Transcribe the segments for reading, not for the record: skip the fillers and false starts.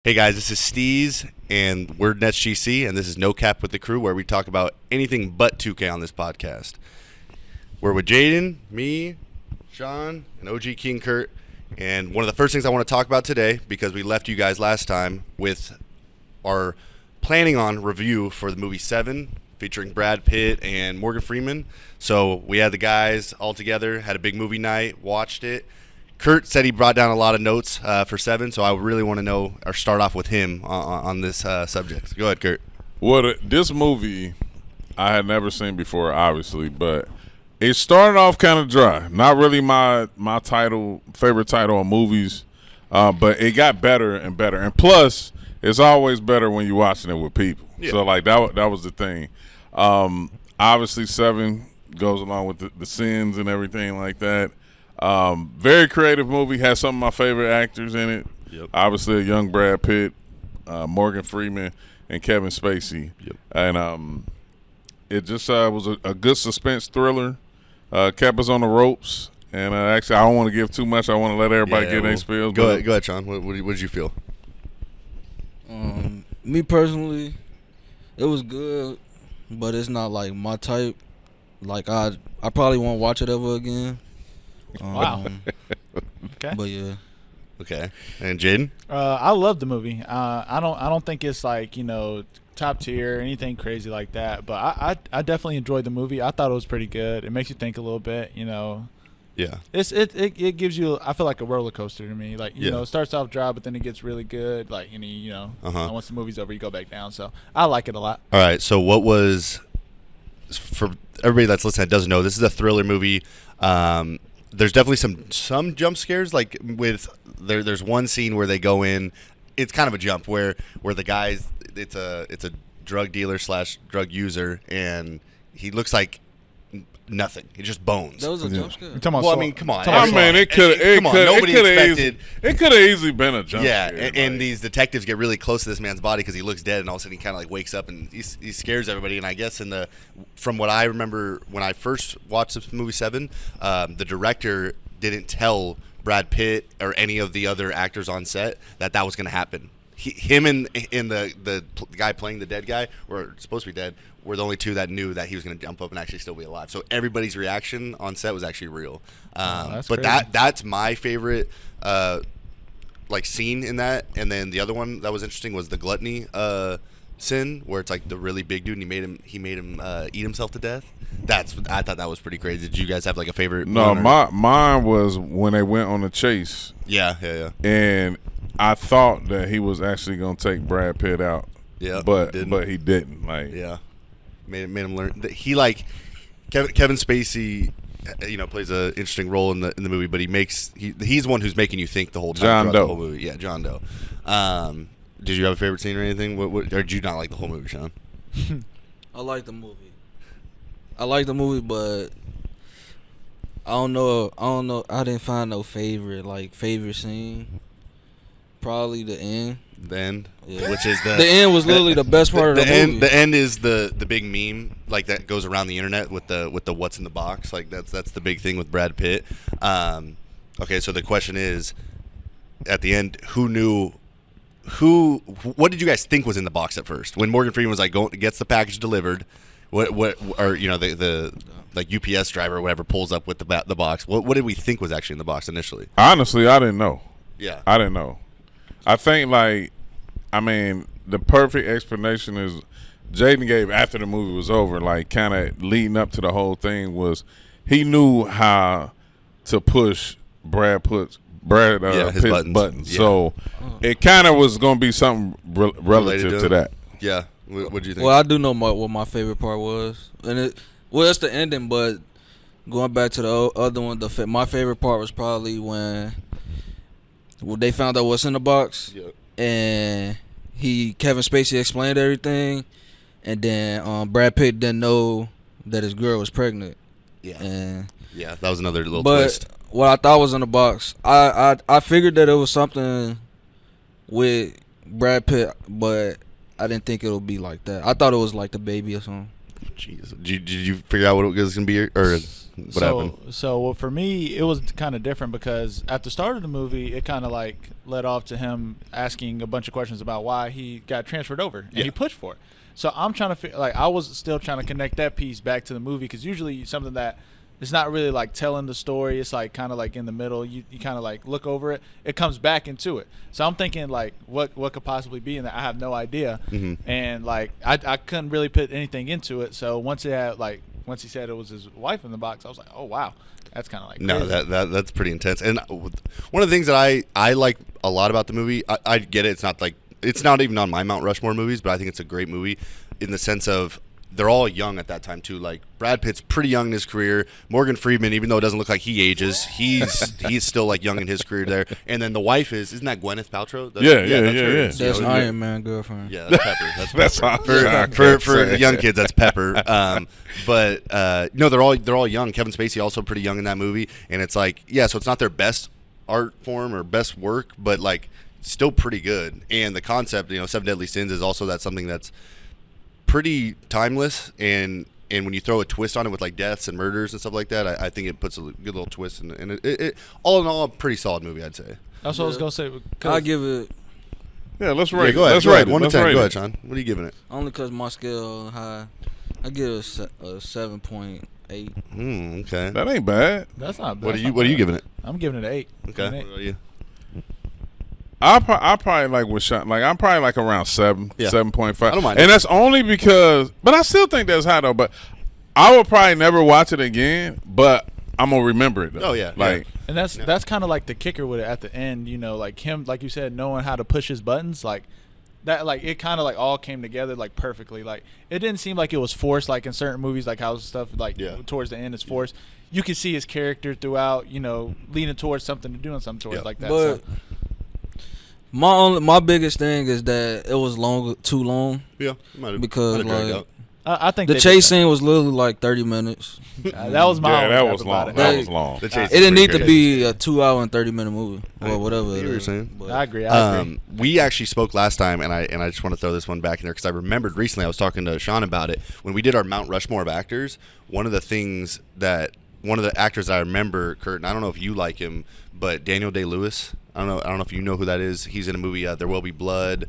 Hey guys, this is Steez, and we're NetsGC, and this is No Cap with the Crew, where we talk about anything but 2K on this podcast. We're with Jyden, me, Shun, and OG King CURT, and one of the first things I want to talk about today, because we left you guys last time with our planning on review for the movie 7, featuring Brad Pitt and Morgan Freeman. So we had the guys all together, had a big movie night, watched it. Kurt said he brought down a lot of notes for 7, so I really want to know or start off with him on this subject. Go ahead, Kurt. Well, this movie I had never seen before, obviously, but it started off kind of dry. Not really my favorite title on movies, but it got better and better. And plus, it's always better when you're watching it with people. Yeah. So, like, that was the thing. Obviously, 7 goes along with the sins and everything like that. Very creative movie. Has some of my favorite actors in it. Yep. Obviously, a young Brad Pitt, Morgan Freeman, and Kevin Spacey. Yep. And it just was a good suspense thriller. Kept us on the ropes. And actually, I don't want to give too much. I want to let everybody get their spiels. Go ahead, Sean. What did you feel? Me personally, it was good, but it's not like my type. Like I probably won't watch it ever again. Wow. Okay. But yeah. Okay. And Jyden? I love the movie. I don't think it's like, top tier or anything crazy like that. But I definitely enjoyed the movie. I thought it was pretty good. It makes you think a little bit, Yeah. It gives you, I feel like, a roller coaster to me. Like, it starts off dry, but then it gets really good. Like, once the movie's over, you go back down. So I like it a lot. All right. So what was, for everybody that's listening that doesn't know, this is a thriller movie. There's definitely some jump scares. Like there's one scene where they go in. It's kind of a jump where the guy's it's a drug dealer / drug user, and he looks like nothing. He's just bones. That was a jump scare. Well, I mean, come on. It could have easily been a jump scare. Yeah, and these detectives get really close to this man's body because he looks dead, and all of a sudden he kind of like wakes up and he scares everybody. And I guess from what I remember when I first watched this movie 7, the director didn't tell Brad Pitt or any of the other actors on set that was going to happen. Him and the guy playing the dead guy, or supposed to be dead, were the only two that knew that he was going to jump up and actually still be alive. So everybody's reaction on set was actually real. But crazy. That's my favorite scene in that. And then the other one that was interesting was the gluttony sin, where it's like the really big dude, and he made him eat himself to death. I thought that was pretty crazy. Did you guys have like a favorite? No, mine was when they went on the chase. Yeah. And I thought that he was actually gonna take Brad Pitt out. Yeah, but he didn't. Like, yeah, made him learn that he Kevin Spacey. Plays an interesting role in the movie, but he's the one who's making you think the whole time. John Doe. The whole movie. Yeah, John Doe. Did you have a favorite scene or anything? Or did you not like the whole movie, Sean? I like the movie. But I don't know. I didn't find no favorite scene. Probably the end. The end, yeah. Which is the end was literally the best part of the movie. The end is the big meme that goes around the internet with the what's in the box. Like that's the big thing with Brad Pitt. Okay, so the question is, at the end, who knew? What did you guys think was in the box at first when Morgan Freeman was like gets the package delivered? The UPS driver or whatever pulls up with the box. What did we think was actually in the box initially? Honestly, I didn't know. Yeah, I didn't know. I think the perfect explanation is Jyden gave after the movie was over, like kind of leading up to the whole thing, was he knew how to push Brad Pitt's buttons. Yeah. So it kind of was going to be something relative to that. Yeah. What do you think? Well, I do know what my favorite part was, and it's the ending. But going back to the other one, my favorite part was probably when they found out what's in the box, and Kevin Spacey explained everything, and then Brad Pitt didn't know that his girl was pregnant. Yeah. And that was another little twist. What I thought was in the box, I figured that it was something with Brad Pitt, but I didn't think it would be like that. I thought it was like the baby or something. Jeez, did you figure out what it was gonna be? Or What happened? So for me, it was kind of different because at the start of the movie, it kind of like led off to him asking a bunch of questions about why he got transferred over, and he pushed for it. So I'm trying to like I was still trying to connect that piece back to the movie because usually something that it's not really like telling the story. It's like kind of like in the middle. You kind of like look over it. It comes back into it. So I'm thinking like what could possibly be in that. I have no idea. And like I couldn't really put anything into it. So once he said it was his wife in the box, I was like, oh wow, that's kind of like no, crazy. that's pretty intense. And one of the things that I like a lot about the movie, I get it. It's not even on my Mount Rushmore movies, but I think it's a great movie in the sense of they're all young at that time too. Like Brad Pitt's pretty young in his career. Morgan Freeman, even though it doesn't look like he ages, he's still like young in his career there. And then the wife isn't that Gwyneth Paltrow? That's her. That's Iron Man girlfriend. Yeah, that's Pepper. That's That's for the young kids. That's Pepper. But no, they're all young. Kevin Spacey also pretty young in that movie, and it's like so it's not their best art form or best work, but like still pretty good. And the concept, Seven Deadly Sins is also something that's pretty timeless, and when you throw a twist on it with like deaths and murders and stuff like that, I think it puts a good little twist in it. And it all in all, a pretty solid movie, I'd say. That's what I was gonna say. I give it. Yeah, let's rate. Go ahead. Let's rate. 1 to 10. Rate Go ahead, Sean. What are you giving it? Only because my scale high. I give it a 7.8. Okay. That ain't bad. That's not bad. What are you giving it? I'm giving it an 8. Okay. An 8. What about you? I probably like with Shun. Like I'm probably like around 7.5. I don't mind. And that's only because, but I still think that's high though. But I would probably never watch it again. But I'm gonna remember it though. Oh yeah. Like, And that's kind of like the kicker with it at the end. Like him, like you said, knowing how to push his buttons, like that, like it kind of like all came together like perfectly. Like it didn't seem like it was forced, like in certain movies, like how stuff like towards the end is forced. You could see his character throughout, leaning towards something or doing something towards like that. But my biggest thing is that it was too long. Yeah. Because like I think the chase scene was literally like 30 minutes. that was my yeah, that was long. That was long. The chase It didn't need pretty to crazy. be a 2 hour and 30 minute movie or whatever. I see what you're saying. But I agree. We actually spoke last time, and I just want to throw this one back in there because I remembered recently I was talking to Shun about it when we did our Mount Rushmore of actors. One of the actors I remember, Kurt, and I don't know if you like him, but Daniel Day-Lewis. I don't know if you know who that is. He's in a movie, There Will Be Blood.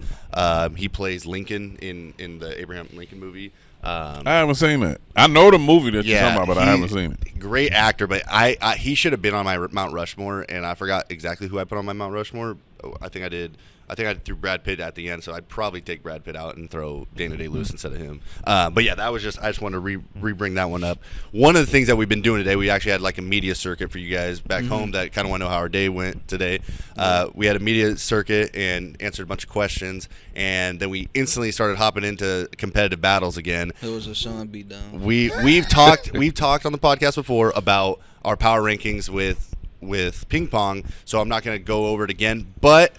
He plays Lincoln in the Abraham Lincoln movie. I haven't seen it. I know the movie that you're talking about, but I haven't seen it. Great actor, but he should have been on my Mount Rushmore, and I forgot exactly who I put on my Mount Rushmore. I think I did. I think I threw Brad Pitt at the end, so I'd probably take Brad Pitt out and throw Daniel Day-Lewis instead of him. But yeah, I just wanted to re-bring that one up. One of the things that we've been doing today, we actually had like a media circuit for you guys back home that kind of want to know how our day went today. We had a media circuit and answered a bunch of questions, and then we instantly started hopping into competitive battles again. it was a Shun beatdown. We've talked on the podcast before about our power rankings with ping pong, so I'm not going to go over it again, but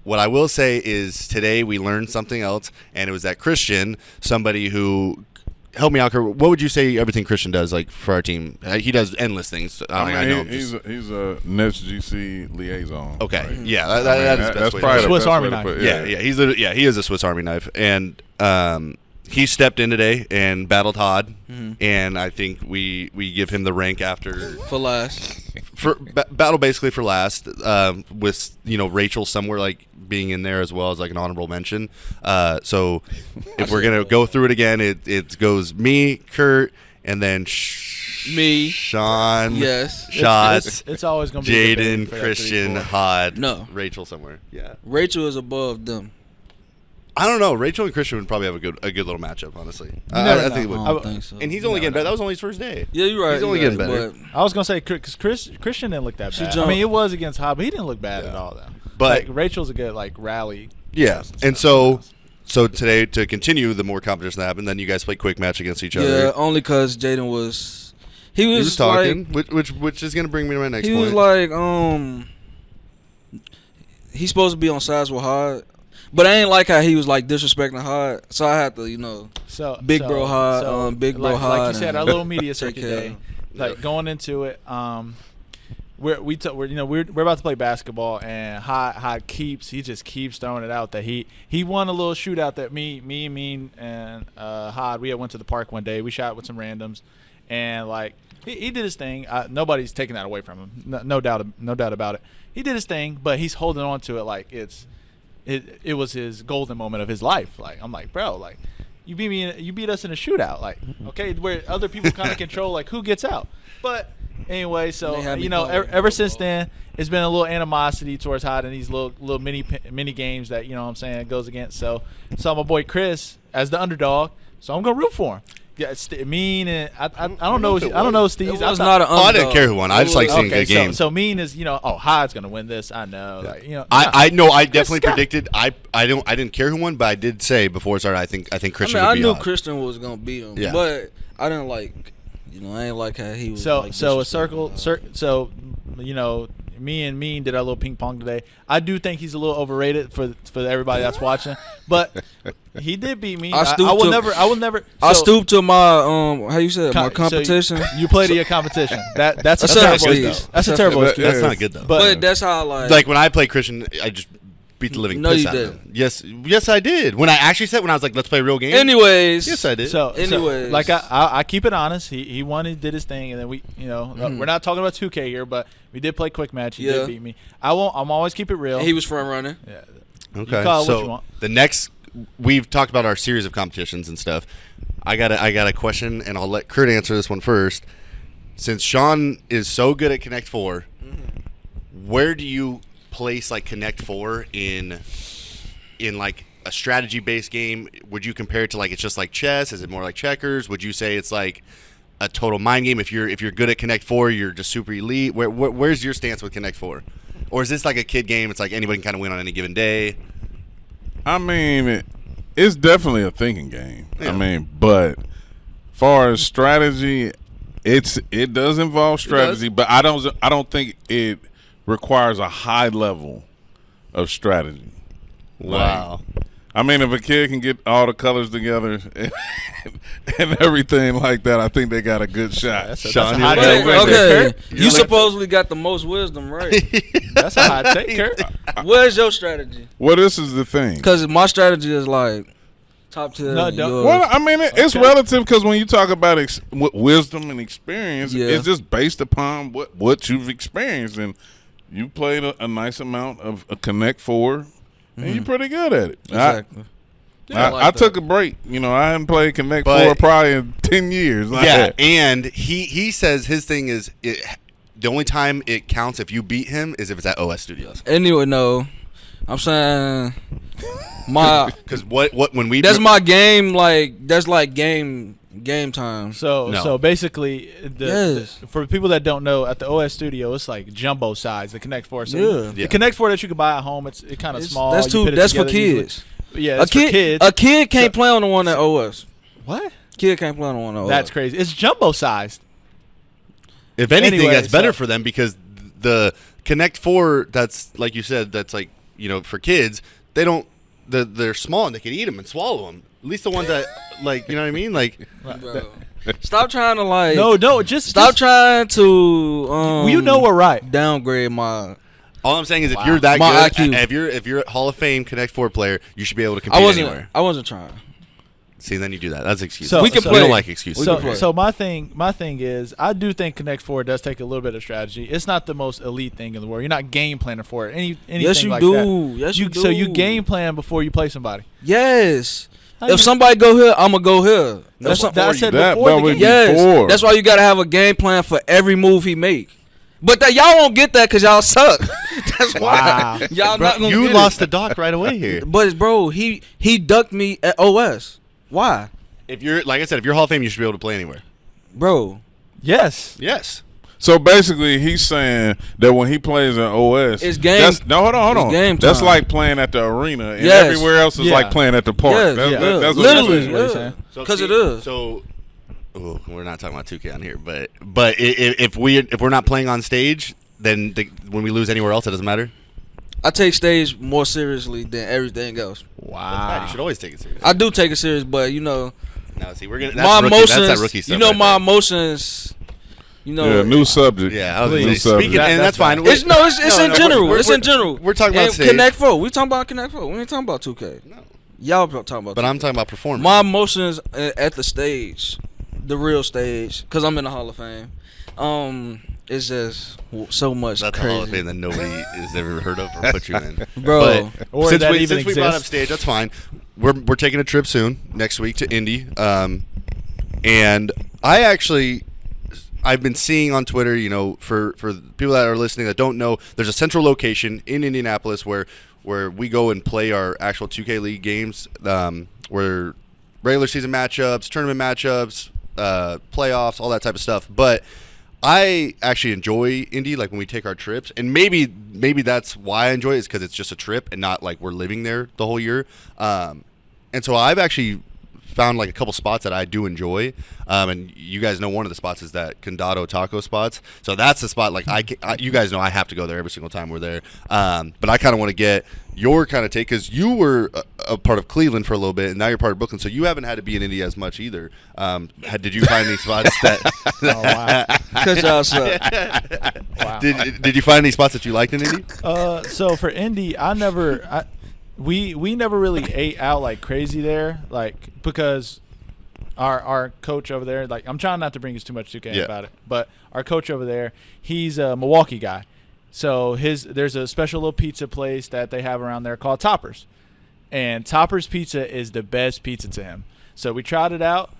what I will say is today we learned something else, and it was that Christian, somebody who help me out. What would you say everything Christian does like for our team? He does endless things. I know he's a NetsGC liaison. Okay, right? yeah, that is the best that's way. probably the Swiss best Army way to knife. put it. Yeah, he is a Swiss Army knife, and he stepped in today and battled Todd, and I think we give him the rank after For last. for battle basically for last, with Rachel somewhere like being in there as well as like an honorable mention. So if we're gonna go through it again, it goes me, Kurt, and then Me. Sean, Yes. Shots, It's always gonna be a debate Jyden, for that Christian, 3-4. Hod, No. Rachel somewhere. Yeah, Rachel is above them. I don't know. Rachel and Christian would probably have a good little matchup, honestly. never I know. think it would. I don't think so. And he's only getting better. That was only his first day. Yeah, you're right. He's only you're getting right, better. I was gonna say because Christian didn't look that She bad. jumped- I mean, it was against Hobb, but he didn't look bad Yeah. at all though. But- like, Rachel's a good like rally. Yeah, and so today to continue the more competition that happened, then you guys play quick match against each Yeah, other. only because Jyden was. He He was, was talking, like, which is going to bring me to my next he point. was like, he's supposed to be on sides with Hod, but I ain't like how he was like disrespecting Hod, so I had to, So Big Bro Hod, Big Bro like Hod you said, and our little media take circuit care. day, like going into it, we're about to play basketball, and Hod he just keeps throwing it out that he won a little shootout that me and Hod we had went to the park one day, we shot with some randoms, and like he did his thing. Nobody's taking that away from him. No doubt about it. He did his thing, but he's holding on to it like it was his golden moment of his life. Like I'm like, bro, like you beat us in a shootout. Like okay, where other people kind of control like who gets out. But anyway, so ever since then, it's been a little animosity towards Hyde and these little mini games that what I'm saying goes against. So my boy Chris as the underdog. So I'm gonna root for him. Yeah, Mean and I don't know. I don't know Steez. I didn't care who won. I just like seeing good games. So Mean is Hyde's gonna win this. I know. Like, I know. I definitely predicted. I didn't care who won, but I did say before it started. I think Christian. I would beat knew Hyde. Christian was gonna beat him. Yeah. But I didn't like. I ain't like how he was. So a circle. So me and Mean did our little ping pong today. I do think he's a little overrated for everybody that's watching, but he did beat me. I will never. I stooped to my how you said my competition. So you played to your competition. That's a terrible excuse. That's a terrible excuse. That's not good though. But that's how like when I play Christian, I just beat the living piss out of him. Yes, I did. When I was like, let's play a real game. Anyways, yes, I did. So like I keep it honest. He won. He did his thing, and then we, we're not talking about 2K here, but we did play quick match. He did beat me. I'm always keep it real. And he was front running. Yeah. Okay. You call it what you want. The next, we've talked about our series of competitions and stuff. I got a question, and I'll let Kurt answer this one first. Since Shun is so good at Connect 4, where do you place like Connect 4 in like a strategy based game? Would you compare it to like it's just like chess? Is it more like checkers? Would you say it's like a total mind game? If you're good at Connect 4, you're just super elite. Where's your stance with Connect 4? Or is this like a kid game? It's like anybody can kind of win on any given day. I mean, it's definitely a thinking game. Yeah. I mean, but far as strategy, it does involve strategy, but I don't think it requires a high level of strategy. Wow. I mean, if a kid can get all the colors together and everything like that, I think they got a good shot. Sean, okay, you supposedly got the most wisdom, right? That's a hot take, Kurt. Where's your strategy? Well, this is the thing. Because my strategy is like top tier. No, don't. Well, I mean, it's relative because when you talk about wisdom and experience, it's just based upon what you've experienced. And you played a nice amount of a Connect 4. And you're pretty good at it. Exactly. I took a break. I hadn't played Connect 4 probably in 10 years. And he says his thing is the only time it counts if you beat him is if it's at OS Studios. Anyway, no. I'm saying because when we that's my game. Like that's like game time. So basically, for people that don't know, at the OS Studio, it's like jumbo size. The Connect 4. So the Connect 4 that you can buy at home, it's kind of small. That's for kids. Yeah, it's for kids. A kid can't play on the one at OS. What? Kid can't play on the one at OS. That's crazy. It's jumbo sized. If anything, that's better for them because the Connect 4, that's like you said, that's like for kids. They don't. They're small and they can eat them and swallow them. At least the ones that like you know what I mean. Like, bro, stop trying to like. No, just stop trying to. We're right. Downgrade my. All I'm saying is, if you're that good, if you're a Hall of Fame Connect 4 player, you should be able to compete anywhere. I wasn't trying. See, then you do that. That's excuse. So we can play. We don't like excuses. So my thing is, I do think Connect 4 does take a little bit of strategy. It's not the most elite thing in the world. You're not game planning for it. Anything yes, you like do. That. Yes, you do. So you game plan before you play somebody. Yes. If somebody go here, I'm gonna go here. That's what I said before. Yes. That's why you gotta have a game plan for every move he make. But y'all won't get that because y'all suck. That's why y'all not gonna You get lost it. the dock right away here. But bro, he ducked me at OS. Why? If you're like I said, if you're Hall of Fame, you should be able to play anywhere. Bro. Yes. So basically, he's saying that when he plays in OS, it's game. Hold on. Game time. That's like playing at the arena, and everywhere else is like playing at the park. Yes, that's literally what he's saying. Because it is. So, we're not talking about 2K on here, but if we're not playing on stage, then when we lose anywhere else, it doesn't matter. I take stage more seriously than everything else. Wow, you should always take it seriously. I do take it serious, but No, see, we're gonna. My emotions. That's that rookie stuff. My emotions. New subject. Yeah, new subject. Speaking, and that's fine. It's in general. It's in general. We're talking about Connect 4. We're talking about Connect 4. We ain't talking about 2K. No. Y'all talking about. But 2K. I'm talking about performance. My emotions at the stage the real stage, because I'm in the Hall of Fame. It's just so much That's crazy. a Hall of Fame that nobody has ever heard of or put you in. Bro. But Or since that we even brought up exists. stage, that's fine. We're taking a trip soon next week to Indy. And I've been seeing on Twitter, you know, for people that are listening that don't know, there's a central location in Indianapolis where we go and play our actual 2K League games, where regular season matchups, tournament matchups, playoffs, all that type of stuff. But I actually enjoy Indy, like when we take our trips, and maybe that's why I enjoy it, is because it's just a trip and not like we're living there the whole year. And so I've actually found like a couple spots that I do enjoy, and you guys know one of the spots is that Condado Taco spots. So that's the spot. Like you guys know I have to go there every single time we're there. But I kind of want to get your kind of take, because you were a part of Cleveland for a little bit, and now you're part of Brooklyn, so you haven't had to be in Indy as much either. Did you find any spots that? Oh wow. Because y'all suck. Wow. Did you find any spots that you liked in Indy? So for Indy, we never really ate out like crazy there, like because our coach over there, like I'm trying not to bring us too much 2K about it, but our coach over there, he's a Milwaukee guy. So there's a special little pizza place that they have around there called Toppers. And Toppers Pizza is the best pizza to him. So we tried it out.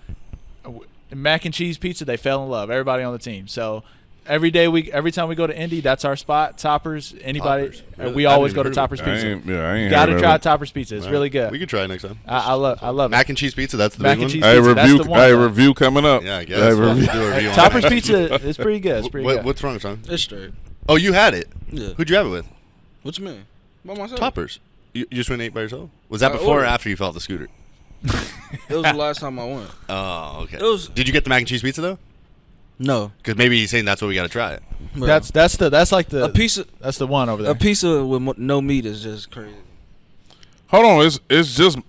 Mac and cheese pizza, they fell in love, everybody on the team. So every time we go to Indy, that's our spot. Toppers, anybody, Toppers. Really? we I always didn't go to even Toppers I Pizza. ain't Gotta heard of try it. Toppers Pizza. It's really good. We could try it next time. I love Mac it. and cheese pizza. That's the Mac big and one. cheese Hey, pizza, that's review. the one, Hey, though. review coming up. Yeah, I guess. Hey, We'll review. do a review on Toppers that. Pizza is pretty good. It's pretty good. What's wrong, son? It's straight. Oh, you had it. Yeah. Who'd you have it with? What you mean? By myself. Toppers. You just went and ate by yourself? Was that I before or ordered. after you fell off the scooter? It was the last time I went. Oh, okay. It was- Did you get the mac and cheese pizza though? No. Because maybe he's saying that's what we got to try it. Bro. That's like the a pizza. that's the one over there. A pizza with no meat is just crazy. Hold on, it's just No,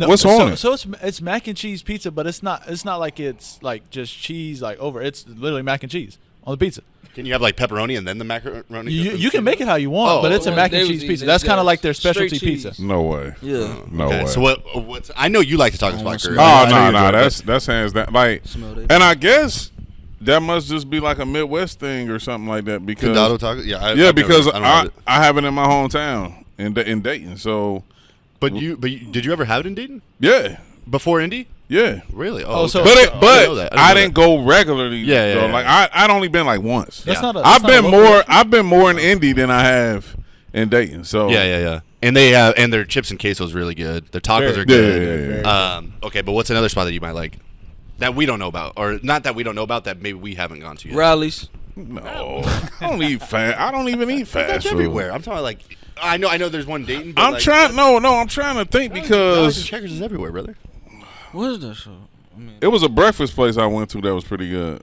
what's on it? So it's mac and cheese pizza, but it's not like it's like just cheese like over. It's literally mac and cheese on the pizza. Can you have like pepperoni and then the macaroni? You can make it how you want, Oh. but it's a Well, mac and they cheese was pizza. eating That's kind of just like their specialty straight cheese. pizza. No way. Yeah. No Okay, way. so what's? I know you like to talk about Kurt. No, I know you no, enjoy it, that's hands down. Like, Smell that. and I guess that must just be like a Midwest thing or something like that. Because Condado taco. Yeah, because I don't have it. I have it in my hometown in Dayton. So But did you ever have it in Dayton yeah, before Indy? yeah. Really? Oh, so- okay. But I didn't know that. I didn't go regularly. Yeah, though. yeah. Like I'd only been like once. That's Yeah. not. I've been more in Indy than I have in Dayton. So Yeah. And they have, and their chips and queso is really good. Their tacos are good. Yeah. Okay, but what's another spot that you might like that we don't know about, or not that we don't know about, that maybe we haven't gone to yet? Rallies. No, I don't eat fast. I don't even eat fast That's food. everywhere. I'm talking like I know. There's one in Dayton. But I'm like, trying. No, I'm trying to think Rallies because and Checkers is everywhere, brother. What is that show? I mean, it was a breakfast place I went to that was pretty good.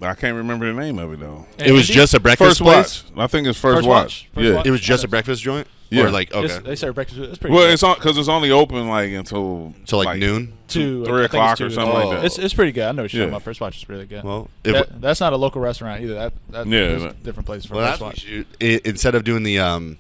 I can't remember the name of it though. It was just a breakfast First place. watch. I think it's first, First watch. Watch? First Yeah. Watch? It was just a breakfast joint. Yeah. Or like okay, They serve breakfast. It's pretty. Well, good. it's on because it's only open like until so like noon. 2 3 I think o'clock it's or 2. something Oh. like that. It's pretty good. I know what you're Yeah. talking about. First Watch is really good. Well, That's not a local restaurant either. That Yeah, there's that- different places for well, First that's what Watch. we should, instead of doing the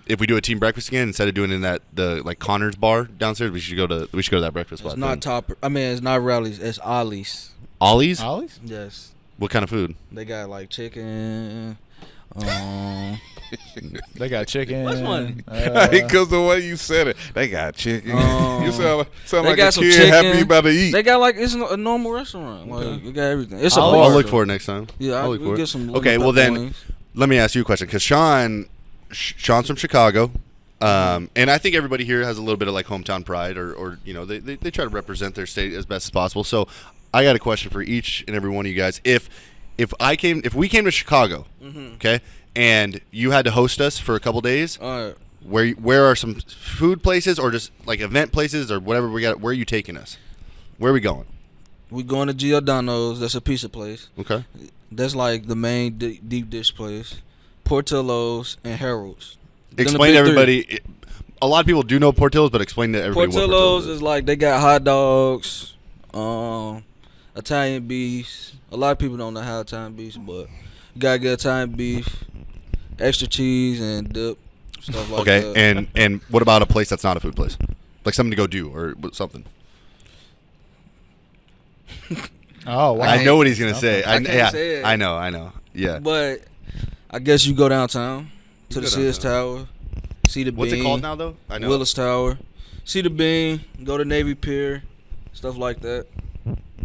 if we do a team breakfast again, instead of doing it in the like Connor's bar downstairs, we should go to that breakfast it's spot. not then. Topper. I mean, it's not Rallies. It's Ollie's. Ollie's. Ollie's? Yes. What kind of food? They got like chicken. They got chicken. What's one? Because the way you said it, they got chicken. You sound they like got a some kid chicken. happy about to eat. They got like it's a normal restaurant. Like they got everything. It's a I'll bar. I'll look for it next time. Yeah, I'll look we'll for get it. some. Okay, lemon well pepper then, wings. let me ask you a question because Sean's from Chicago, and I think everybody here has a little bit of like hometown pride, or you know they try to represent their state as best as possible. So I got a question for each and every one of you guys. If we came to Chicago, okay, and you had to host us for a couple days, All right. where are some food places or just like event places or whatever we got? Where are you taking us? Where are we going? We going to Giordano's. That's a pizza place. Okay. That's like the main deep dish place. Portillo's and Harold's. Them the Explain to big three. everybody. A lot of people do know Portillo's, but explain to everybody Portillo's what is like they got hot dogs, Italian beef. A lot of people don't know how Italian beef, but you gotta get Italian beef, extra cheese and dip, stuff like Okay, that. and what about a place that's not a food place, like something to go do or something? Oh, wow. I know what he's gonna say. I can't say it. I know. Yeah. But I guess you go downtown to You the go Sears downtown. Tower, see the What's Bean. it called now, though? I know. Willis Tower, see the Bean, go to Navy Pier, stuff like that.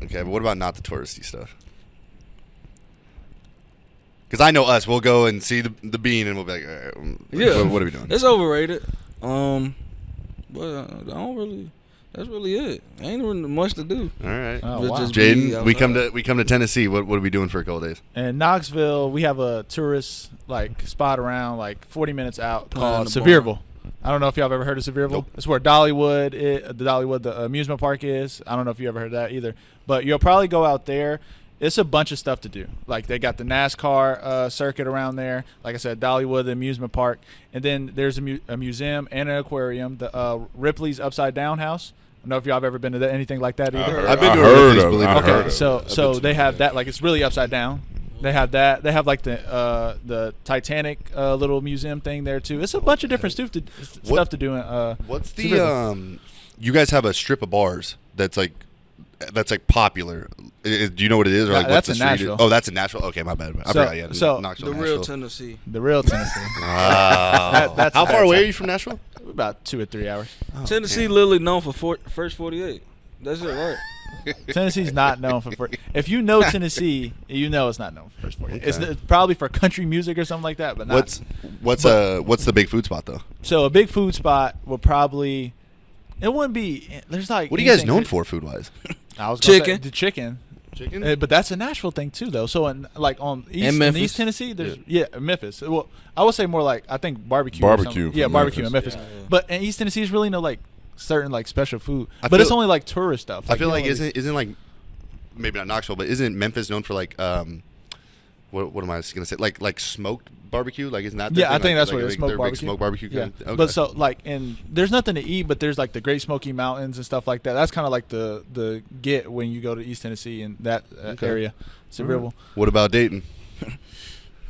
Okay, but what about not the touristy stuff? Because I know us, we'll go and see the Bean, and we'll be like, all right, Yeah. what are we doing? It's overrated. But I don't really. That's really it. Ain't really much to do. All right. Oh, But wow. just be Jayden, we outside. come to Tennessee. What are we doing for a couple days? In Knoxville, we have a tourist spot around 40 minutes out Playing called the Sevierville. I don't know if y'all have ever heard of Sevierville. Nope. It's where the amusement park is. I don't know if you ever heard of that either. But you'll probably go out there. It's a bunch of stuff to do. Like they got the NASCAR circuit around there. Like I said, Dollywood, the amusement park, and then there's a museum and an aquarium. The Ripley's Upside Down House. I don't know if y'all have ever been to anything like that either. I've been I to heard Ripley's, of it. believe it I or heard not. of it. So they have that, it's really upside down. They have that. They have the Titanic little museum thing there too. It's a bunch of different stuff to do. What's the Sevierville. You guys have a strip of bars that's popular. Do you know what it is? Or That's what's the in street? Nashville. Oh, that's in Nashville. Okay, my bad. I forgot. Yeah, so Knoxville, The real Nashville. Tennessee. The real Tennessee. Wow. That's How the far bad away side. are you from Nashville? About 2 or 3 hours. Tennessee literally known for first 48. That's it, right? Tennessee's not known for. If you know Tennessee, you know it's not known for first 40. It's probably for country music or something like that, but not. What's the big food spot though? So a big food spot will probably. It wouldn't be. There's What are you guys known for food wise? I was gonna say Chicken. the chicken. Chicken. But that's a Nashville thing too, though. So on Memphis. in East Tennessee, there's Memphis. Well, I would say more I think barbecue. Barbecue Or something. Yeah, from barbecue Memphis. in Memphis. But in East Tennessee, there's really no certain special food. I But it's feel- only tourist stuff. I feel you like know, isn't maybe not Knoxville, but isn't Memphis known for what am I gonna say? Like smoked barbecue? Like isn't that? their Yeah, I thing? think that's like what it is. they're Smoked big barbecue. smoked barbecue. Yeah. Kind of, okay. But so and there's nothing to eat, but there's the Great Smoky Mountains and stuff like that. That's kind of the get when you go to East Tennessee and that area. Sevierville. What about Dayton?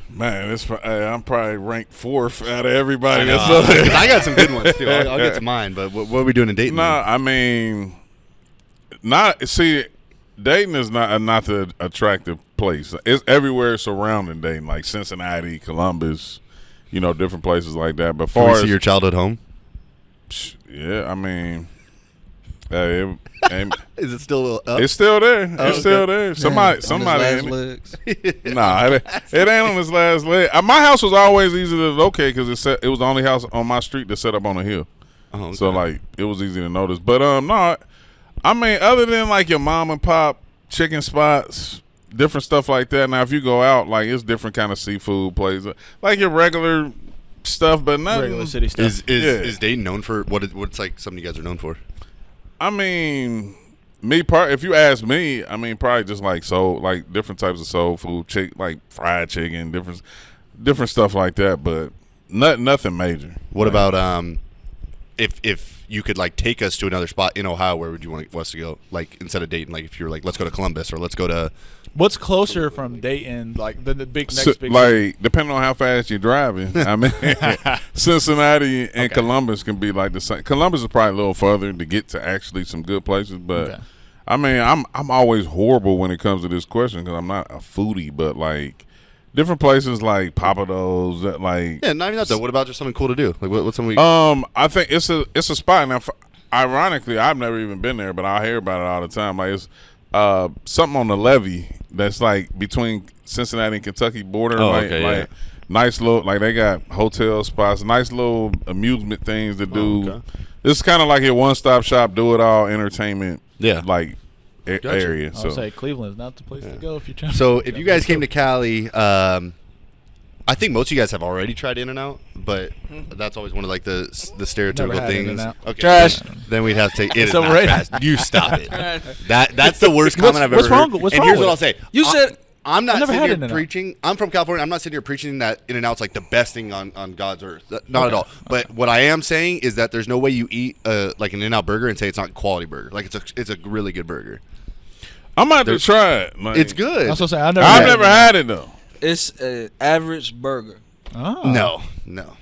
Man, I'm probably ranked 4th out of everybody. I know. That's up there. I got some good ones too. I'll get to mine. But what are we doing in Dayton? No, I mean, Dayton is not the attractive place. It's everywhere surrounding Dayton, like Cincinnati, Columbus, different places like that. But Can we far see as your childhood home? yeah, I mean, Is it still up? it's still there. It's okay. still there. Somebody, On his last in it. legs. Nah, it ain't on his last leg. My house was always easy to locate because it was the only house on my street that set up on a hill. Oh, okay. So it was easy to notice. But no, I mean, other than your mom and pop chicken spots, different stuff like that. Now, if you go out, it's different kind of seafood places, like your regular stuff, but nothing. Regular city stuff. Is Dayton known for what's something you guys are known for? I mean, if you ask me, I mean, probably just different types of soul food, fried chicken, different stuff like that, but nothing major. What about if you could take us to another spot in Ohio, where would you want us to go? Instead of Dayton, if you're let's go to Columbus or let's go to. What's closer from Dayton? The big next big. city? Depending on how fast you're driving. I mean, Cincinnati and Columbus can be the same. Columbus is probably a little further to get to actually some good places, but Okay. I mean, I'm always horrible when it comes to this question because I'm not a foodie, but different places like Papados, that Yeah, not even that though. What about just something cool to do? What's something? I think it's a spot now. Ironically, I've never even been there, but I hear about it all the time. It's something on the levee that's between Cincinnati and Kentucky border. Oh, okay, yeah. Nice little they got hotel spots, nice little amusement things to do. okay. It's kind of like a one-stop shop, do it all entertainment. Yeah. Area. I So would say Cleveland is not the place to go if you're trying. So if you guys came to Cali, I think most of you guys have already tried In-N-Out, but that's always one of the stereotypical had things. In-N-Out. Okay. Trash. Then we'd have to say it is It's not overrated. trash. You stop it. That's the worst comment I've ever what's wrong- heard. what's and wrong here's with what it? I'll say. You said I'm not I've never sitting had here In-N-Out. preaching. I'm from California. I'm not sitting here preaching that In-N-Out's the best thing on God's earth. Not at all. But what I am saying is that there's no way you eat an In-N-Out burger and say it's not a quality burger. It's a really good burger. I'm about to try it. It's good. That's what I'm saying. I've never had it though. it's an average burger. Oh. No.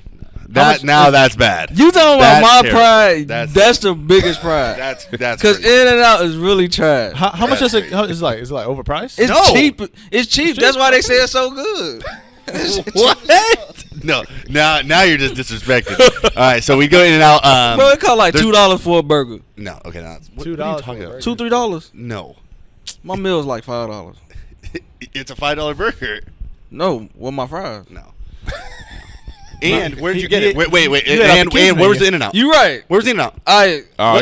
That's bad. You talking about my terrible. pride? That's the biggest pride. That's because crazy. In-N-Out is really trash. How much is it? Is it like overpriced? It's No. cheap. It's cheap. That's why they say it's so good. What? No, now you're just disrespecting. All right, so we go In-N-Out. Bro, it cost like $2 for a burger. No, okay, no. $2 What are you for a talking burger. about? $2-3. No, My meal is like $5. it's a $5 burger. No, with my fries. No. And where did you get he- it? Wait. you had And the kids where was the menu. In-N-Out? You right. Where's the In-N-Out? I'm Oh,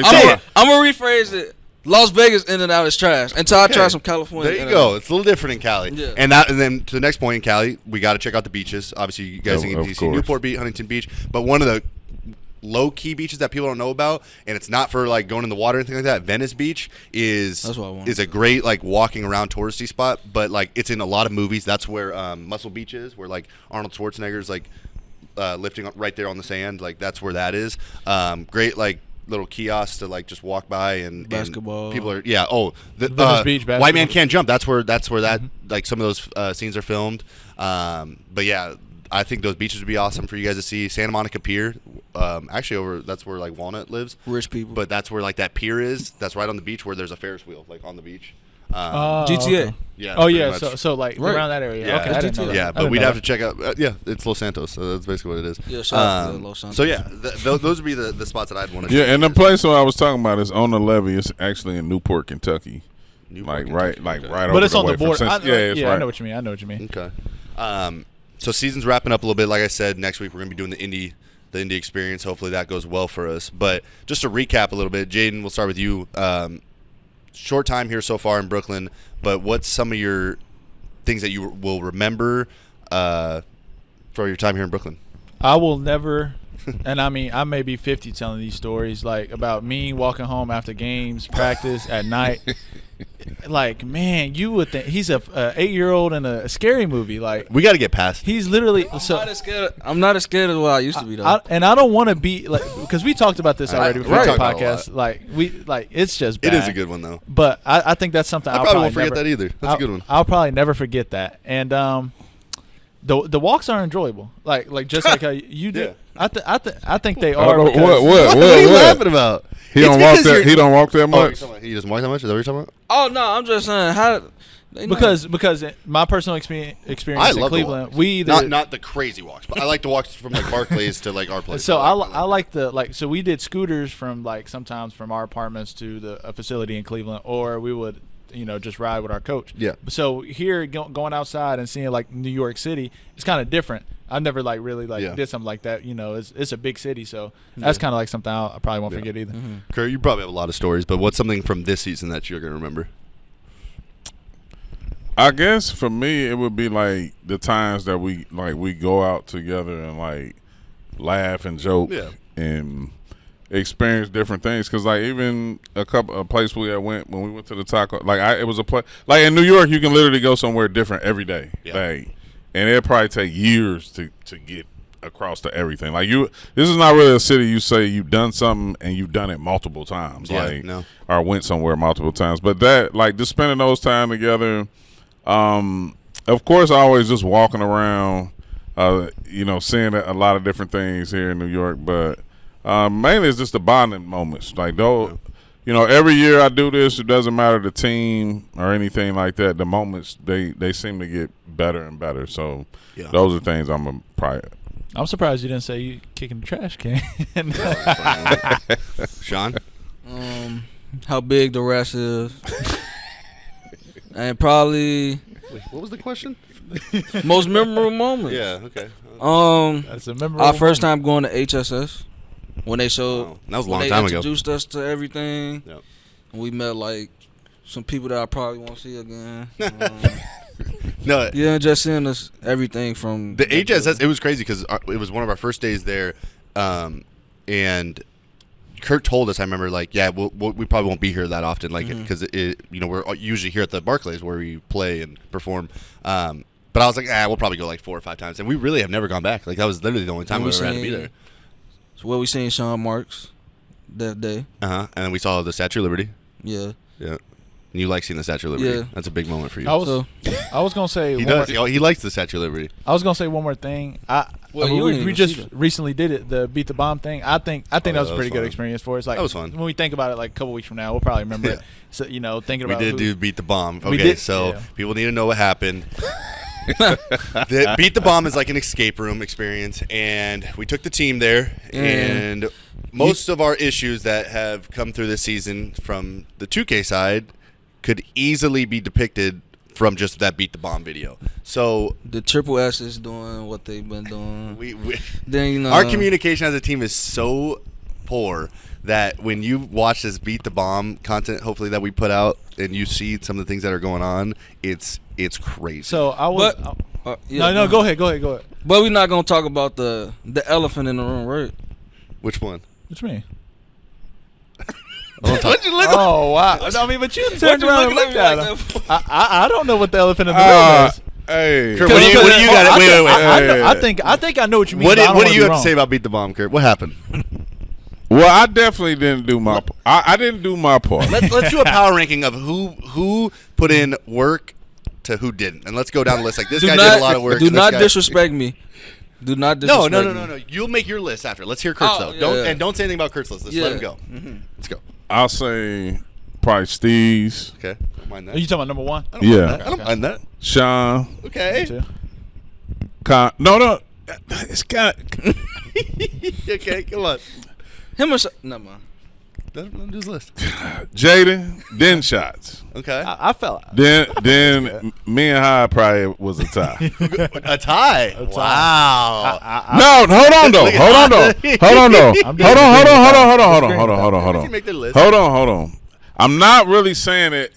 gonna rephrase it. Las Vegas In-N-Out is trash until I try some California. There you In-N-Out. go. It's a little different in Cali. Yeah. And then to the next point in Cali, we got to check out the beaches. Obviously, you guys think Of DC, course. Newport Beach, Huntington Beach, but one of the low-key beaches that people don't know about, and it's not for like going in the water or anything like that. Venice Beach That's what I want. is a great like walking around touristy spot, but like it's in a lot of movies. That's where Muscle Beach is, where like Arnold Schwarzenegger's like lifting up right there on the sand. Like that's where that is. Great like little kiosks to like just walk by and Basketball. people are the Venice Beach White basketball. Man Can't Jump. That's where that like some of those scenes are filmed. But yeah, I think those beaches would be awesome for you guys to see. Santa Monica Pier, actually that's where like Walnut lives. Rich people. But that's where like that pier is. That's right on the beach where there's a Ferris wheel like on the beach. GTA. Okay. Yeah. Oh pretty yeah, much. so like Right. around that area. Yeah. Okay, I didn't know that. Yeah, I but didn't we'd know have that. to check out. It's Los Santos, so that's basically what it is. Yeah, shout out to Los Santos. So yeah, those would be the spots that I'd want to. Yeah, and the place where I was talking about is on the levee. It's actually in Newport, Kentucky. Newport, Right Kentucky. right over But it's on way the from border. It's right. I know what you mean. I know what you mean. Okay. So season's wrapping up a little bit. Like I said, next week we're gonna be doing the indie experience. Hopefully that goes well for us. But just to recap a little bit, Jyden, we'll start with you. Short time here so far in Brooklyn, but what's some of your things that you will remember for your time here in Brooklyn? I will never, and I mean, I may be 50 telling these stories, like about me walking home after games, practice at night. Like, man, you would think he's a 8-year-old in a scary movie. Like, We got to get past. he's literally I'm not as scared as what I used to be though. and I don't want to be like, because we talked about this already before right. the We talked about it a podcast. It's just bad. It is a good one though. But I think that's something I I'll probably won't forget never, that either. That's a good one. I'll probably never forget that. And the walks are enjoyable. Like just like how you do. Yeah. I think they are. What? because- What are you laughing about? He It's don't walk because that. you're- He don't walk that Oh, much. he doesn't walk that much? Is that what you're talking about? Oh no, I'm just saying how. Because my personal experience I in love Cleveland, the walks. we either Not the crazy walks, but I like the walks from like Barclays to like our place. so I like the so we did scooters from like sometimes from our apartments to a facility in Cleveland, or we would just ride with our coach. Yeah. So here going outside and seeing like New York City, it's kind of different. I never like really Yeah. did something like that. It's a big city, so that's kind of like something I probably won't forget either. Kurt, you probably have a lot of stories, but what's something from this season that you're gonna remember? I guess for me, it would be like the times that we go out together and like laugh and joke Yeah. and experience different things. Cause like even a place we had went when we went to the taco, it was a place like in New York, you can literally go somewhere different every day. Yeah. Like, and it'd probably take years to get across to everything. Like this is not really a city you say you've done something and you've done it multiple times. Yeah, no. Or went somewhere multiple times. But that just spending those time together. Of course, I always just walking around, seeing a lot of different things here in New York. But mainly it's just the bonding moments. Like, though, every year I do this. It doesn't matter the team or anything like that. The moments they seem to get better and better. So those are things I'm probably. I'm surprised you didn't say you kicking the trash can. Sean? How big the rest is, and probably Wait, what was the question? most memorable moment. Yeah, okay. That's a memorable Our first moment. time going to HSS when they showed Wow, that was a when long they time ago. introduced us to everything. Yep. And we met like some people that I probably won't see again. No, Yeah, just seeing us everything from the HSS, it was crazy because it was one of our first days there, and Kurt told us, I remember, like, yeah, we probably won't be here that often, like, because we're usually here at the Barclays where we play and perform. But I was like, we'll probably go like 4 or 5 times, and we really have never gone back. Like, that was literally the only time we ever had to be there. So where we seen Sean Marks that day. And then we saw the Statue of Liberty. Yeah. Yeah. And you like seeing the Statue of Liberty. Yeah. That's a big moment for you. I was gonna say he one does. more, He likes the Statue of Liberty. I was gonna say one more thing. Well, I mean, you didn't we even just see that. recently did it, the beat the bomb thing. I think that was a pretty good fun. experience for us. Like That was fun. when we think about it, like a couple weeks from now, we'll probably remember it. So thinking We about did who- do Beat the Bomb. We Okay, did- so yeah. people need to know what happened. Beat the Bomb is like an escape room experience, and we took the team there, and most of our issues that have come through this season from the 2K side could easily be depicted from just that Beat the Bomb video. So The Triple S is doing what they've been doing. we Then our communication as a team is so poor that when you watch this Beat the Bomb content, hopefully that we put out, and you see some of the things that are going on, it's crazy. So I was. But no, go ahead. But we're not gonna talk about the elephant in the room, right? Which one? What you mean? What'd you look Oh wow! I mean, but you turned around and looked at him. I don't know what the elephant in the room is. Hey. Kurt, what do you got? Wait. I think I know what you mean. What but I don't do wanna you be have to wrong. say about Beat the Bomb, Kurt? What happened? Well, I definitely didn't do my. I didn't do my part. Let's do a power ranking of who put in work to who didn't, and let's go down the list. Like this guy did a lot of work. Do and this not guy- disrespect me. Do not disrespect me. No. You'll make your list after. Let's hear Kurt's Oh, though. yeah. Don't say anything about Kurt's list. Let's let him go. Let's go. I'll say probably Steez, Okay. Don't mind that. Are you talking about number one? I don't Yeah. mind that. I don't mind that. Shun. Okay. Two. No. It's kind of. Okay. Come on. Him or no man. Let him do his list. Jyden, then shots. Okay. I felt. Then me and High probably was a tie. A tie. Wow. No, hold on though. Hold on though. Hold You make the list. Hold on. I'm not really saying it.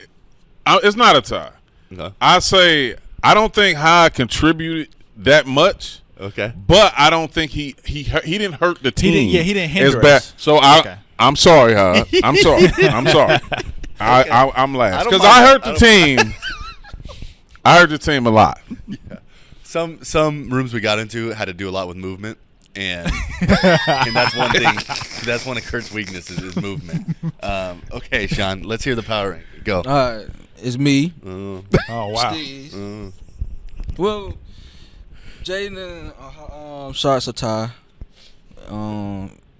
It's not a tie. Okay. I say I don't think High contributed that much. Okay. But I don't think he didn't hurt the team. He didn't hinder as bad. us. So I'm sorry, High. I'm sorry. I'm last because I hurt the team. I hurt the team a lot. Some rooms we got into had to do a lot with movement, and and that's one thing. That's one of Kurt's weaknesses is movement. Okay, Sean, let's hear the power rank. Go. All right, it's me. Oh wow! Steez. Well, Jyden, shots a tie.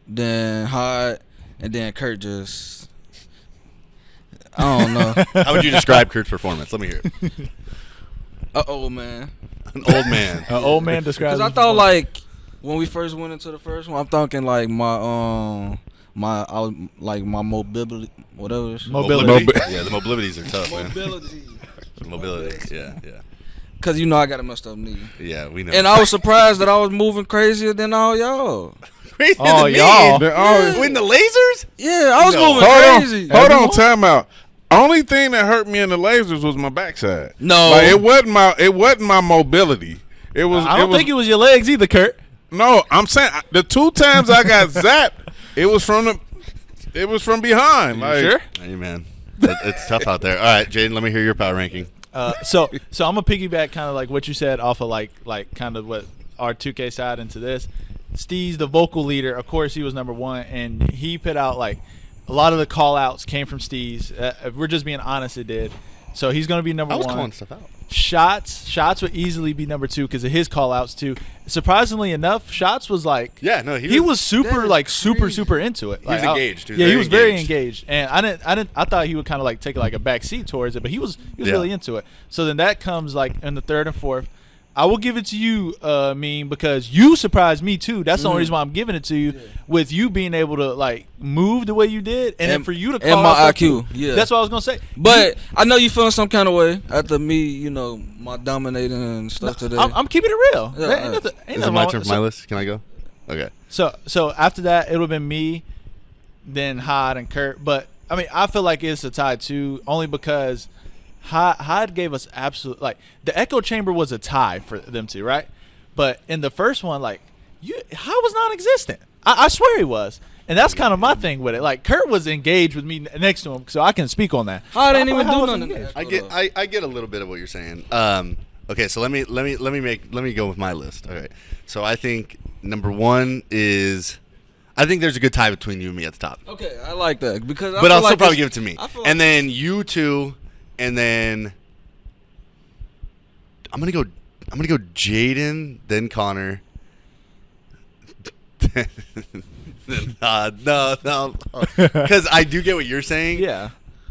Then Hot, and then Kurt just. I don't know. How would you describe Kurt's performance? Let me hear it. Man. An old man. An old man describes. Because I thought like when we first went into the first one, I'm thinking like my mobility, whatever. it is. Mobility. Yeah, the mobilities are tough, man. Mobility. Mobilities. Yeah. Because you know I got a messed up knee. Yeah, we know. And I was surprised that I was moving crazier than all y'all. Crazier Oh, than me. y'all. With the lasers? Yeah, I was No. moving crazy. Hold on, time out. Only thing that hurt me in the lasers was my backside. No. Like, it wasn't my mobility. It was. I don't think it was your legs either, Kurt. No, I'm saying the 2 times I got zapped, it was from behind. Like, Sure. Hey, man. It's tough out there. All right, Jyden, let me hear your power ranking. So I'm gonna piggyback kind of like what you said off of like kind of what our 2K side into this. Steez, the vocal leader, of course, he was number one, and he put out like a lot of the call outs came from Steez. If we're just being honest, it did. So he's gonna be number I was one. calling stuff out. Shots would easily be number two because of his call outs too. Surprisingly enough, Shots was like he was super into it. He was engaged. He was very engaged, and I thought he would kind of like take like a back seat towards it, but he was really into it. So then that comes like in the third and fourth. I will give it to you, Mean, because you surprised me too. That's the only reason why I'm giving it to you, with you being able to like move the way you did, and then for you to call and my out IQ. stuff, Yeah, that's what I was gonna say. But I know you feeling some kind of way after me, my dominating and stuff today. I'm keeping it real. Yeah, There ain't nothing Is it wrong my with turn it. for my list? Can I go? Okay. So after that, it would have been me, then Hyde and Kurt. But I mean, I feel like it's a tie too, only because Hyde gave us absolute like the echo chamber was a tie for them two, right? But in the first one, like Hyde was non-existent. I swear he was, and that's kind of my thing with it. Like Kurt was engaged with me next to him, so I can speak on that. Hyde didn't I even thought do Hyde nothing. was engaged. I get a little bit of what you're saying. Okay, so let me go with my list. All right. So I think number one is I think there's a good tie between you and me at the top. Okay, I like that because. But I'll still like probably give it to me. I feel And like then you two and then I'm gonna go Jyden, then Connor. No, because I do get what you're saying. Yeah.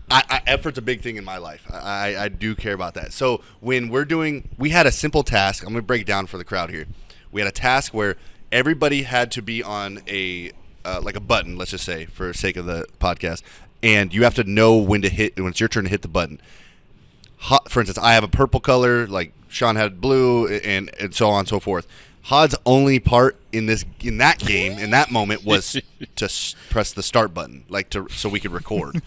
Effort's a big thing in my life. I do care about that. So when we had a simple task. I'm going to break it down for the crowd here. We had a task where everybody had to be on a like a button, let's just say, for sake of the podcast, and you have to know when it's your turn to hit the button. For instance, I have a purple color, like Shun had blue, and so on and so forth. Hod's only part in that game, in that moment, was to press the start button, so we could record.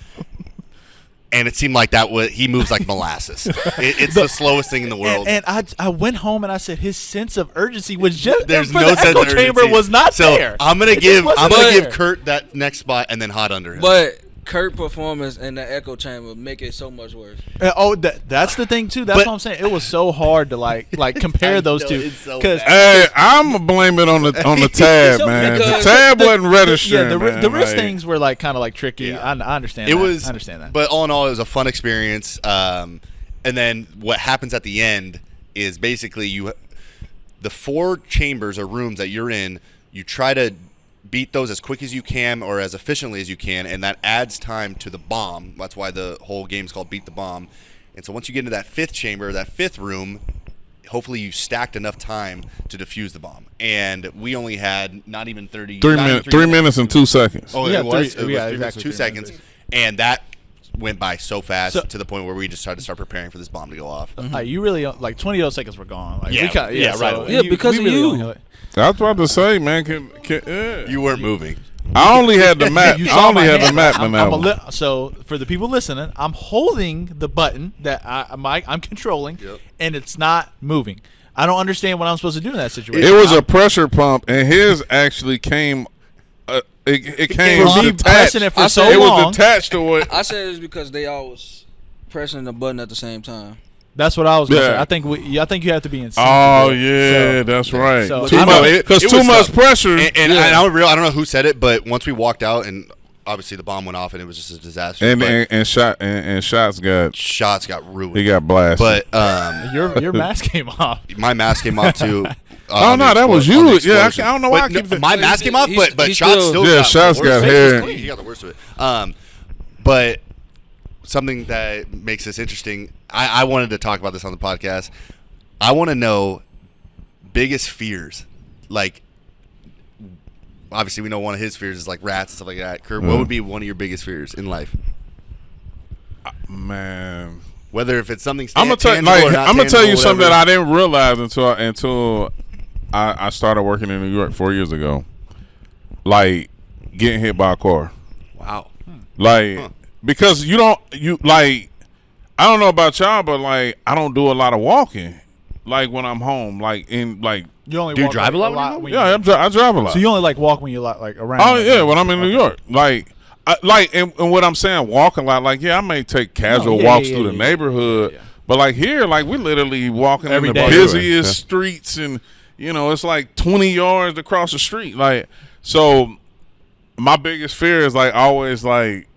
And it seemed like he moves like molasses. It's the slowest thing in the world. And I went home and I said his sense of urgency was just there's for no the sense echo of chamber urgency. was not so there. I'm gonna It give just wasn't there. Kurt that next spot and then Hod under him. But Kurt performance in the echo chamber make it so much worse. That's the thing too. That's what I'm saying. It was so hard to like compare those two it's so because Hey, I'm gonna blame it on the tab, man. The tab wasn't registering. the wrist things were like kind of like tricky. Yeah. I understand. I understand that. But all in all, it was a fun experience. And then what happens at the end is basically the 4 chambers or rooms that you're in, you try to beat those as quick as you can or as efficiently as you can, and that adds time to the bomb. That's why the whole game's called Beat the Bomb. And so once you get into that 5th chamber, that 5th room, hopefully you stacked enough time to defuse the bomb. And we only had not even 30 3 minutes and 2 seconds. Oh, Yeah, it was 3 minutes, 2 3 seconds. minutes. And that went by so fast So- to the point where we just had to start preparing for this bomb to go off. Like you really like 20 of those seconds were gone. Like, Yeah, we kinda, yeah, right so away. Yeah, because we of you. only- I was about to say, man. Yeah. You weren't moving. I only had the map. You I saw only my had the hand. map in that one. So for the people listening, I'm holding the button that I'm controlling, Yep. and it's not moving. I don't understand what I'm supposed to do in that situation. It was a pressure pump, and his actually came. It came For me detached. pressing it for so it long. was detached to what. I said it's because they always pressing the button at the same time. That's what I was going to Yeah. say. I think you have to be in sync. Oh to do it. yeah, So- that's right. so Too I'm much a- because it too was much tough. pressure. And I don't know who said it, but once we walked out and obviously the bomb went off and it was just a disaster. But Shots got shots got ruined. he got blasted. But Your mask came off. my mask came off too. Oh, no, that was you. Yeah, I don't know why I keep my mask came off, but he's shots still- still Yeah, got shots the worst got of it. He was hair. clean. He got the worst of it. But something that makes this interesting, I wanted to talk about this on the podcast. I want to know biggest fears. Like, obviously, we know one of his fears is like rats and stuff like that. Kurt, what would be one of your biggest fears in life? Man, Whether if it's something I'm gonna tell tangible or not I'm gonna tell you tangible, something that whatever. I didn't realize until I started working in New York 4 years ago. Like getting hit by a car. Wow. Like because I don't know about y'all, but like I don't do a lot of walking. Like when I'm home, like in like You only Do you walk drive like, a lot when when yeah, I drive a lot. So you only like walk when you like around. Oh yeah, when I'm in New York, and what I'm saying, walk a lot. Like yeah, I may take casual walks through the neighborhood, yeah. but like here, like we literally walking Every in the day. busiest streets, and it's like 20 yards across the street. Like so, my biggest fear is like always like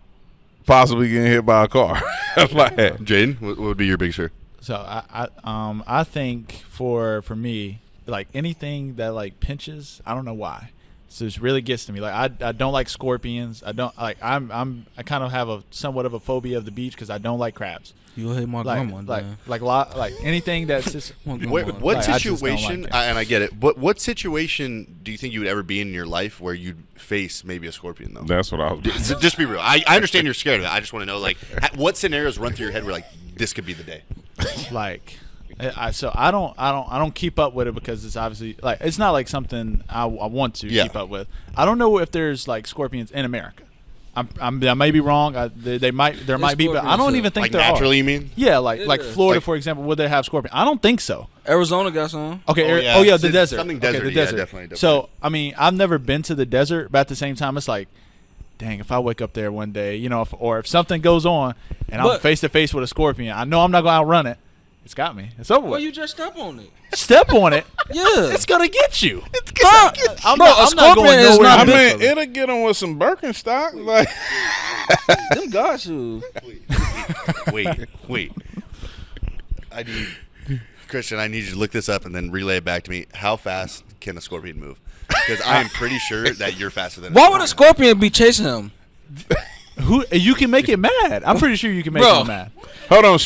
possibly getting hit by a car. Like Jyden, what would be your biggest fear? So I think for me, like anything that like pinches, I don't know why. So it really gets to me. Like I don't like scorpions. I don't like I kind of have a somewhat of a phobia of the beach because I don't like crabs. You hate my Like grandma. like anything that's just What Like, I just don't situation? like it. And I get it. What situation do you think you would ever be in your life where you'd face maybe a scorpion though? that's what I was. Just be real. I understand you're scared of it. I just want to know like what scenarios run through your head where like this could be the day. like I don't keep up with it because it's obviously like it's not like something I want to Yeah. keep up with. I don't know if there's like scorpions in America. I may be wrong. There might be, but I don't scorpions, even think Like there naturally, are. you mean? Yeah, like is. Florida, Like- for example, would they have scorpion? I don't think so. Arizona got some. Okay. Oh, yeah. The It's desert. something Okay, the desert-y. Yeah, desert. definitely. So I mean, I've never been to the desert, but at the same time, it's like, dang, if I wake up there one day, or if something goes on and I'm But- face to face with a scorpion, I know I'm not gonna outrun it. It's got me. It's over Well, with. you just step on it. Step on it. Yeah. It's gonna get you. It's gonna get you. I'm Bro, not, a I'm not going scorpion is nowhere. not I near mean, it'll get them with some Birkenstock. Like Them God shoes. Wait. Christian, I need you to look this up and then relay it back to me. How fast can a scorpion move? Because I am pretty sure that you're faster than. Why would a scorpion be chasing him? You can make it mad. I'm pretty sure you can make Bro. it mad. Hold on.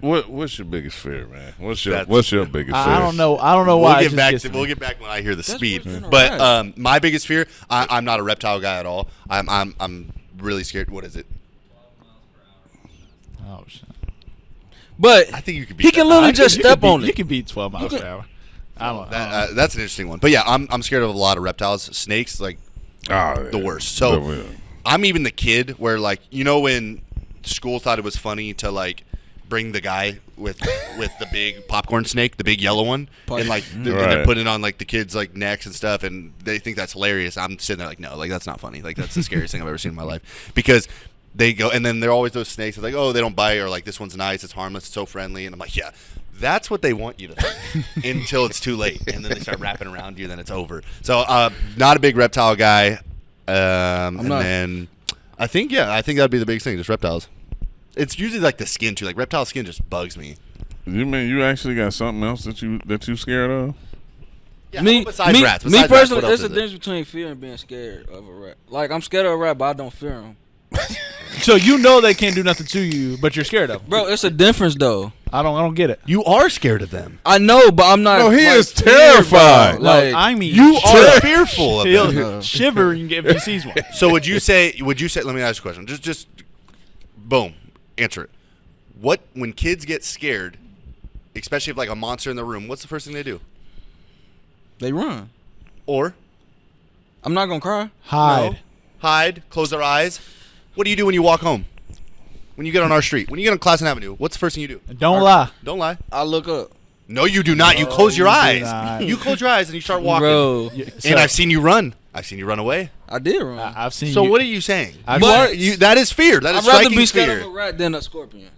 What's your biggest fear, man? What's your biggest fear? I don't know. I don't know why. We'll get back when I hear the speed. pretty But alright. my biggest fear, I'm not a reptile guy at all. I'm really scared. What is it? Oh shit. But I think you could beat he can that. literally just step on You it. can beat 12 miles per hour. I don't know. That's an interesting one. But yeah, I'm scared of a lot of reptiles. Snakes, like the worst. So I'm even the kid where, like, you know, when school thought it was funny to like bring the guy with the big popcorn snake, the big yellow one, and like and then put it on like the kids' like necks and stuff, and they think that's hilarious. I'm sitting there like, no, like that's not funny. Like that's the scariest thing I've ever seen in my life, because they go, and then they're always those snakes. It's like, oh, they don't bite, or like this one's nice, it's harmless, it's so friendly, and I'm like, yeah. That's what they want you to think until it's too late, and then they start wrapping around you, and then it's over. So, not a big reptile guy. Then I think that'd be the biggest thing, just reptiles. It's usually like the skin too. Like reptile skin just bugs me. You mean you actually got something else that you scared of? Yeah, me besides rats. Me Besides personally, rats, there's a what else difference between fear and being scared of a rat. Like, I'm scared of a rat, but I don't fear him. So you know they can't do nothing to you, but you're scared of them. Bro, it's a difference though. I don't get it. You are scared of them. I know, but I'm not. No, he like, is terrified. feared, bro. Like, I mean, You are fearful of them. he'll shivering if he sees one. So would you say? Let me ask you a question. Just boom, answer it. When kids get scared, especially if like a monster in the room, what's the first thing they do? they run. Or I'm not gonna cry. Hide. No. Hide, close their eyes. What do you do when you walk home? When you get on our street, when you get on Classen Avenue, what's the first thing you do? Don't lie. Don't lie. I look up. No, you do not. You close your you do eyes. not. You close your eyes and you start walking. Bro, And I've seen you run. I've seen you run away. I did run. I've seen. So you. what are you saying? I've- That is fear. That is I'd rather striking be scared fear. of a rat than a scorpion.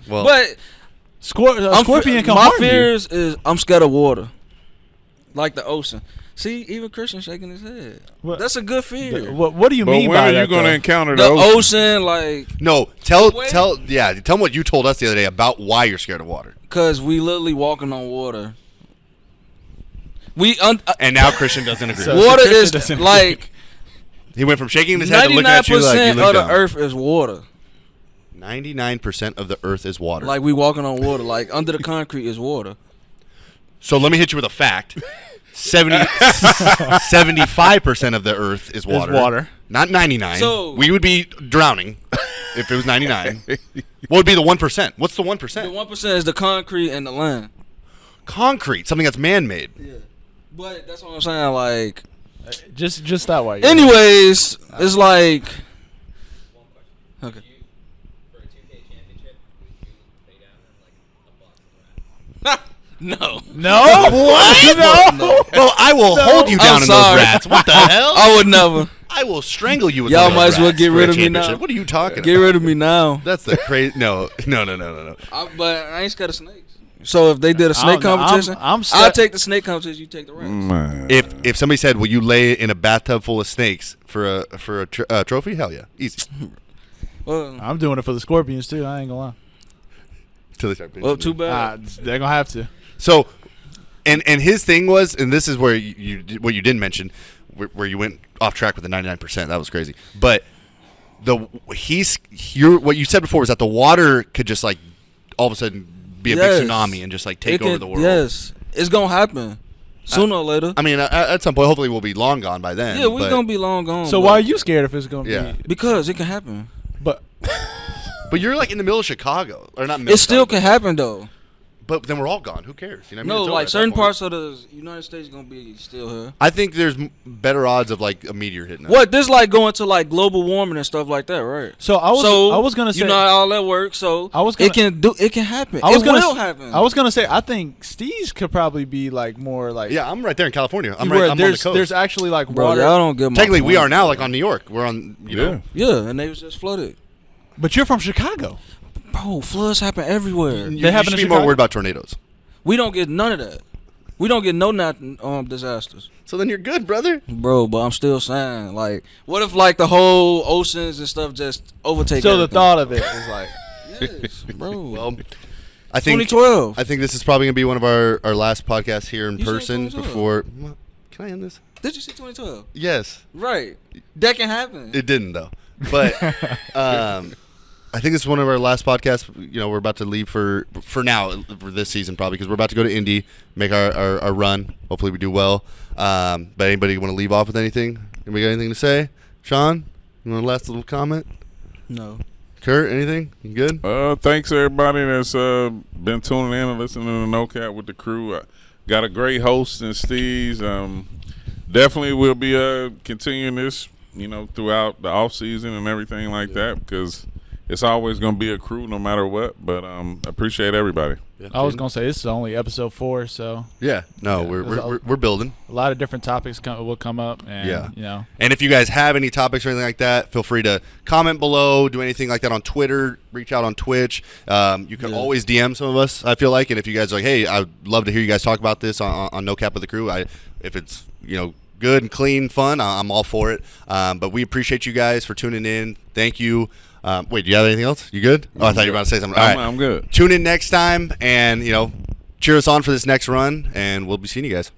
Well, But Scorpion can my harm you. fears is I'm scared of water, like the ocean. See, even Christian shaking his head. What? That's a good fear. What do you But mean when by are that? you going to though? encounter The the ocean? ocean, like, no. Tell Wait. them what you told us the other day about why you're scared of water. cause we literally walking on water. And now Christian doesn't agree. So- Water Christian is doesn't- like He went from shaking his head to looking 99% at you like you of look the dumb. earth is water. 99% of the earth is water. Like we walking on water. Like under the concrete is water. So let me hit you with a fact. 75% of the earth is water. water. Not 99. So- we would be drowning if it was 99. What would be the 1%? What's the 1%? The 1% is the concrete and the land. Concrete, something that's man-made. Yeah, but that's what I'm saying. Like, Just that way. anyways, it's like. Okay. For a 2K championship, would you lay down like a box of rats? No. No. What? No. Well, I will hold you down I'm in sorry. those rats. What the hell? I would never. I will strangle you with Y'all one of might those as well rats get for rid a of me now. championship. What are you talking Get about? rid of me now. That's the crazy. No. But I ain't scared of snakes. So if they did a snake I don't know. competition, I'm I'll take the snake competition. You take the rats. Man. If somebody said, "Will you lay in a bathtub full of snakes for a trophy?" Hell yeah, easy. Well, I'm doing it for the scorpions too. I ain't gonna lie. Till they start pinching well, too you. bad. They're gonna have to. So, and his thing was, and this is where you what you didn't mention, where you went off track with the 99%. That was crazy. But what you said before was that the water could just like all of a sudden be a Yes. big tsunami and just like take It over can- the world. Yes, it's gonna happen sooner or later. I mean, at some point, hopefully, we'll be long gone by then. Yeah, we're but, gonna be long gone. So but- why are you scared if it's gonna Yeah. be? Because it can happen. But But you're like in the middle of Chicago, or not? Middle It still Chicago, can happen though. But then we're all gone. Who cares? You know what I mean? No, It's over like at that certain point. parts of the United States gonna be still here. I think there's better odds of like a meteor hitting us. What this like going to like global warming and stuff like that, right? so I was gonna say you know how all that works. So I was it gonna- can happen. I was it gonna will s- happen. I was gonna say I think Steez could probably be like more like Yeah, I'm right there in California. I'm where on the there's coast. there's actually like bro. water. Y'all don't get my Technically, we point. are now like on New York. We're on, you know. Yeah, and they was just flooded. But you're from Chicago. Bro, floods happen everywhere. You They happen should in be more Chicago? worried about tornadoes. We don't get none of that. We don't get no disasters, So then you're good, brother. bro. But I'm still saying, like, what if like the whole oceans and stuff just overtake? So the everything? thought of it is like, yes, bro. Well, I think 2012. I think this is probably gonna be one of our last podcasts here in You said person 2012. before. What? Can I end this? Did you see 2012? Yes. Right. That can happen. It didn't though. But I think this is one of our last podcasts. You know, we're about to leave for now for this season probably because we're about to go to Indy, make our run. Hopefully we do well. But anybody want to leave off with anything? Anybody got anything to say? Sean, you want a last little comment? No. Kurt, anything? You good? Thanks everybody that's been tuning in and listening to No Cap with the crew. Got a great host in Steez. Definitely will be continuing this, you know, throughout the off season and everything like that because it's always going to be a crew no matter what. But appreciate everybody. Yeah, I was Jyden? gonna say this is only episode 4, so Yeah. No, Yeah, we're building. a lot of different topics will come up, and Yeah. you know, And if you guys have any topics or anything like that, feel free to comment below, do anything like that on Twitter, reach out on Twitch. You can always DM some of us, I feel like. And if you guys are like, hey, I'd love to hear you guys talk about this on No Cap with the Crew. If it's, you know, good and clean, fun, I'm all for it. But we appreciate you guys for tuning in. Thank you. Wait, do you have anything else? You good? Oh, I thought you were about to say something. All right. I'm good. Tune in next time and, you know, cheer us on for this next run, and we'll be seeing you guys.